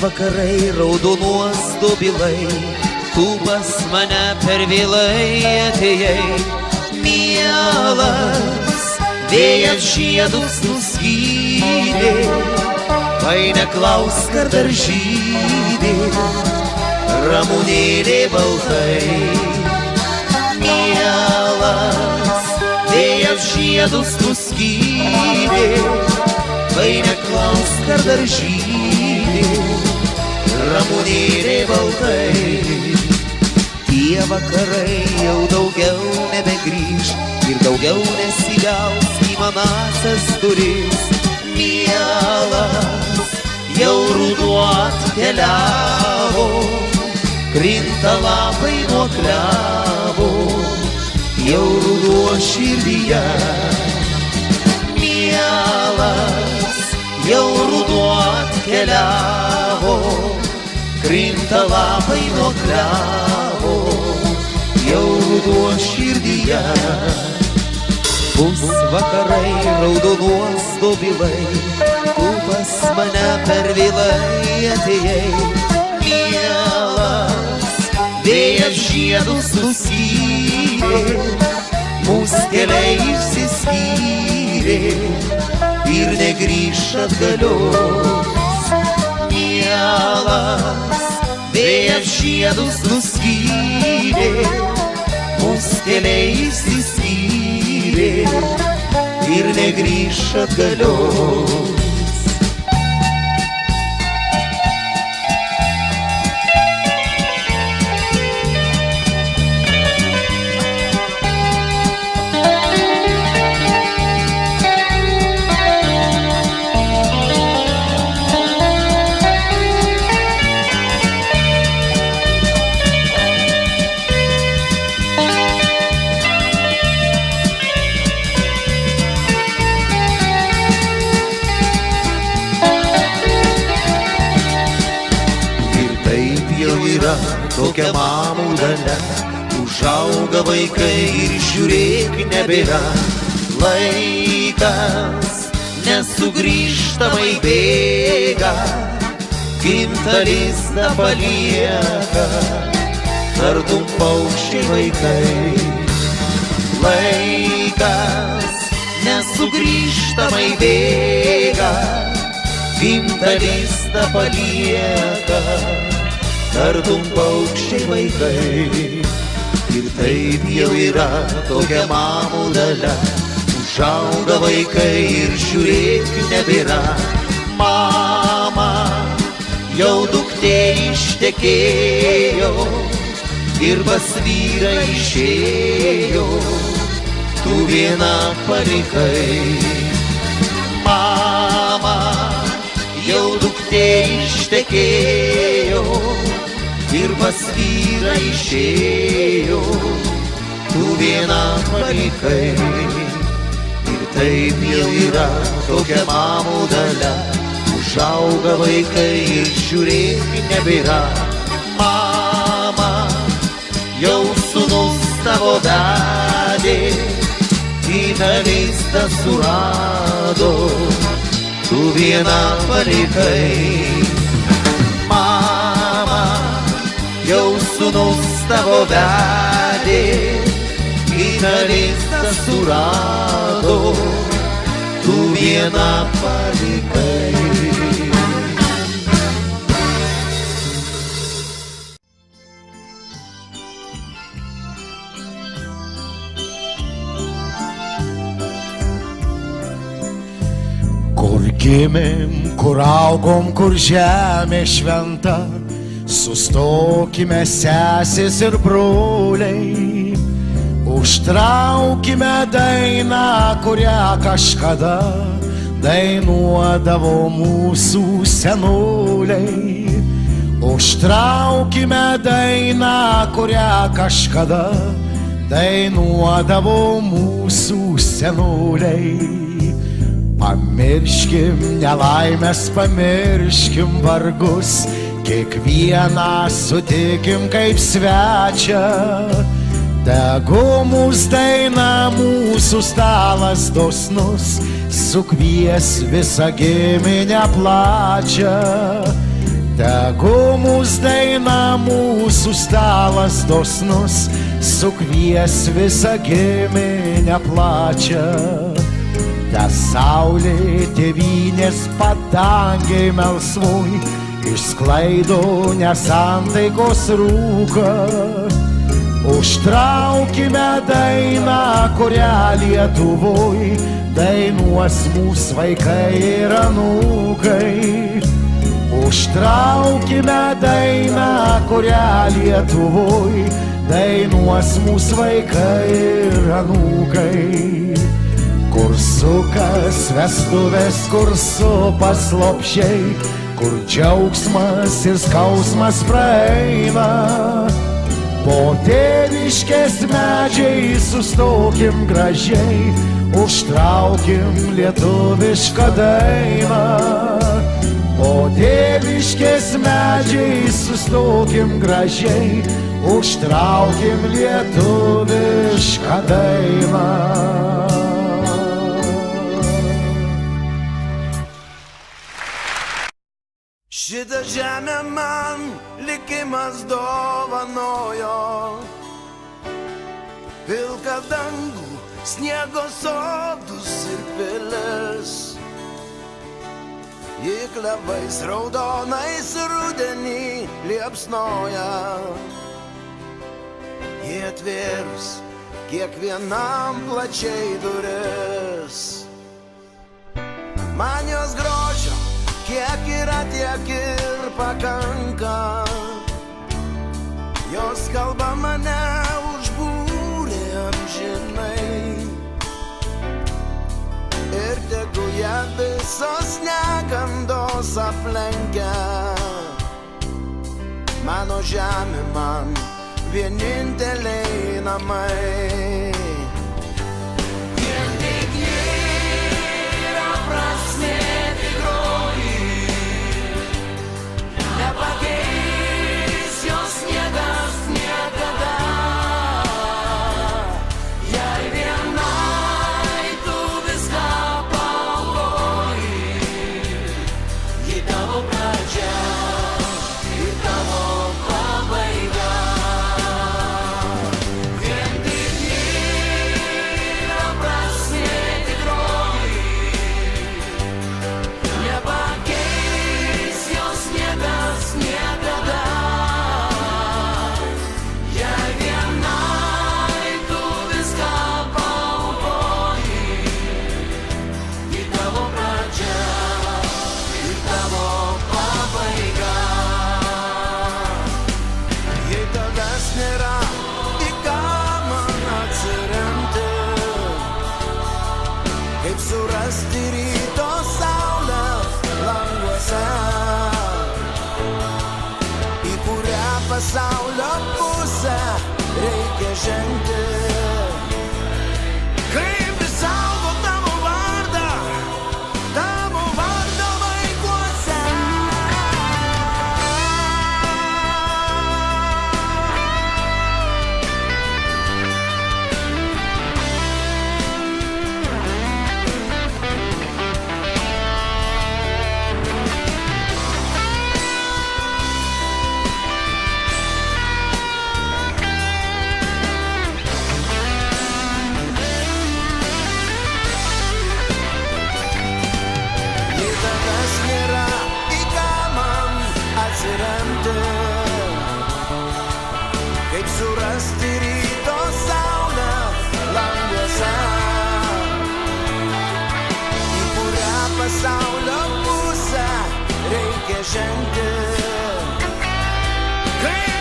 vakarai raudonuos dobilai, tu pas mane per vėlai atėjai. Mielas, vėjas žiedus nuskydė, vai neklausk, ar dar žydė ramunėlė baltai. Mielas, vėjas žiedus nuskydė, vai neklausk, ar dar žydė ramunėlė baltai. Tie vakarai jau daugiau nebegrįž ir daugiau nesibels į manąsias duris. Mielas, jau ruduo atkeliavo, krinta lapai nuo klevo, jau ruduo širdyje. Mielas, jau ruduo atkeliavo, krinta lapai nuo klevo, jau ruduo širdyje. Bus vakarai raudonuos dobilai, tu pas mane per vėlai atėjai. Mielas, vėjas žiedus nuskydė, mūsų keliai išsiskyrė ir negrįš atgalios. Mielas, vėjas žiedus nuskydė, mūsų keliai išsiskyrė ir negrįš atgalios. Tokia mamų dalia, užauga vaikai ir žiūrėk nebėra. Laikas nesugrįžtamai bėga, gimtą lizdą palieka, tartum paukščiai vaikai. Laikas nesugrįžtamai bėga, gimtą lizdą palieka, tartum paukščiai vaikai. Ir taip jau yra tokia mamų dalia, užauga vaikai ir žiūrėk nebėra. Mama, jau duktė ištekėjo ir pas vyrą išėjo, tu viena palikai. Mama, jau duktė ištekėjo ir pas vyrą išėjo, tu viena palikai. Ir taip jau yra tokia mamų dalia, užauga vaikai ir žiūrėk nebėra. Mama, jau sūnus tavo vedė, kitą lizdą surado, tu viena palikai. Mama, jau sūnus tavo vedė, kitą lizdą surado, tu viena palikai. Kur gimėm, kur augom, kur žemė šventa, sustokime sesės ir broliai, užtraukime dainą, kurią kažkada dainuodavo mūsų senoliai. Užtraukime dainą, kurią kažkada dainuodavo mūsų senoliai. Pamirškim nelaimės, pamirškim vargus, kiekvieną sutikim kaip svečią. Tegu mūsų daina, mūsų stalas dosnus, sukvies visą giminę plačią. Tegu mūs daina, mūsų stalas dosnus, sukvies visą giminę plačią. Ta saulė tėvynės padangiai melsvoj išsklaido nesantaikos rūką. Užtraukime dainą, kurią Lietuvoj dainuos mūsų vaikai ir anūkai. Užtraukime dainą, kurią Lietuvoj dainuos mūsų vaikai ir anūkai. Kur sukas vestuvės, kur paslapčiai, kur džiaugsmas ir skausmas praeina. Po tėviškės medžiai sustokim gražiai, užtraukim lietuvišką dainą. Po tėviškės medžiai sustokim gražiai, užtraukim lietuvišką dainą. Šitą žemę man likimas dovanojo, pilką dangų, sniego sodus ir pilis. Ji klevais raudonais rudenį liepsnoja. Ji atvėrus kiekvienam plačiai duris. Man jos grožio kiek yra, tiek ir pakanka. Jos kalba mane užbūrė amžinai. Ir tegu ją visos negandos aplenkia. Mano žemė man vieninteliai namai. Vien tik yra prasmė tikroji, nepakeis jos niekas niekada. Jei vienai tu viską paaukoji, ji tavo pradžia ir tavo pabaiga. Vien tik yra prasmė tikroji, nepakeis jos niekas niekada. Jei vienai tu viską paaukoji, ji tavo pradžia ir tavo pabaiga. Jei tavęs nėra, į ką man atsiremti, kaip surasti ryto saulę languose, į kurią pasaulio pusę reikia žengti. Kaip išsaugot tavo vardą vaikuose. Jei tavęs nėra, į ką man atsiremti, kaip surasti ryto saulę languose, į kurią pasaulio pusę reikia žengti. Kaip